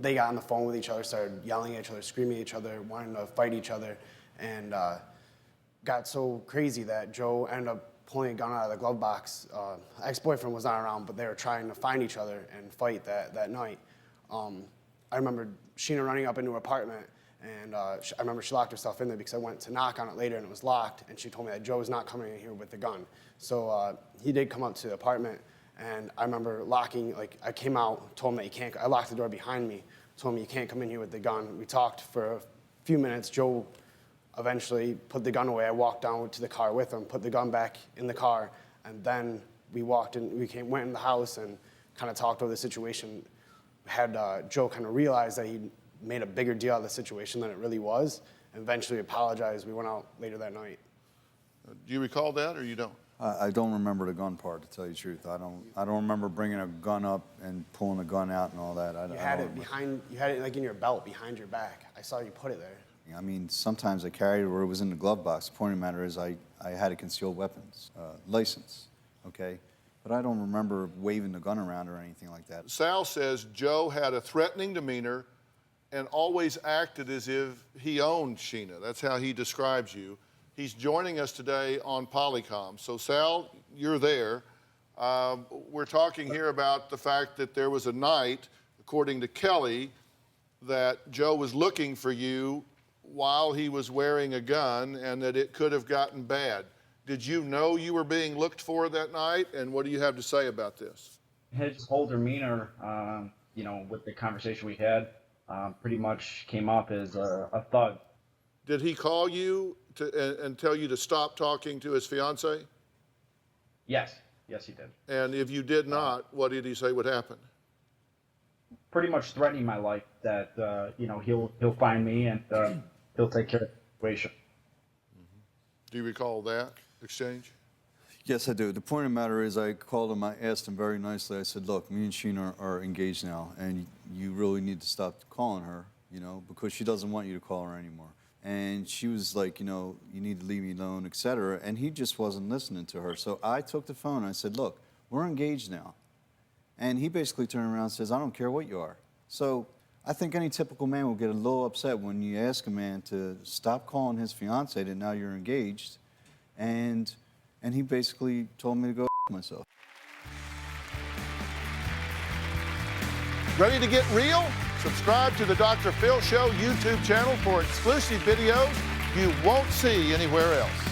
they got on the phone with each other, started yelling at each other, screaming at each other, wanting to fight each other, and got so crazy that Joe ended up pulling a gun out of the glove box. Ex-boyfriend was not around, but they were trying to find each other and fight that night. I remember Sheena running up into her apartment, and I remember she locked herself in there because I went to knock on it later and it was locked, and she told me that Joe was not coming in here with the gun. So he did come up to the apartment, and I remember locking, like I came out, told him that you can't, I locked the door behind me, told him you can't come in here with the gun. We talked for a few minutes. Joe eventually put the gun away. I walked down to the car with him, put the gun back in the car, and then we walked in, went in the house and kind of talked over the situation. Had Joe kind of realize that he made a bigger deal out of the situation than it really was, and eventually apologized. We went out later that night. Do you recall that, or you don't? I don't remember the gun part, to tell you the truth. I don't remember bringing a gun up and pulling a gun out and all that. You had it like in your belt, behind your back. I saw you put it there. I mean, sometimes I carried it where it was in the glove box. The point of the matter is I had a concealed weapons license, okay? But I don't remember waving the gun around or anything like that. Sal says Joe had a threatening demeanor and always acted as if he owned Sheena. That's how he describes you. He's joining us today on Polycom. So Sal, you're there. We're talking here about the fact that there was a night, according to Kelly, that Joe was looking for you while he was wearing a gun and that it could have gotten bad. Did you know you were being looked for that night, and what do you have to say about this? His whole demeanor, you know, with the conversation we had, pretty much came off as a thug. Did he call you and tell you to stop talking to his fiancée? Yes, yes he did. And if you did not, what did he say would happen? Pretty much threatening my life that, you know, he'll find me and he'll take care of the situation. Do you recall that exchange? Yes, I do. The point of the matter is I called him, I asked him very nicely, I said, look, me and Sheena are engaged now, and you really need to stop calling her, you know, because she doesn't want you to call her anymore. And she was like, you know, you need to leave me alone, etc. And he just wasn't listening to her. So I took the phone and I said, look, we're engaged now. And he basically turned around and says, I don't care what you are. So I think any typical man will get a little upset when you ask a man to stop calling his fiancée that now you're engaged. And he basically told me to go myself. Ready to get real? Subscribe to the Dr. Phil Show YouTube channel for exclusive videos you won't see anywhere else.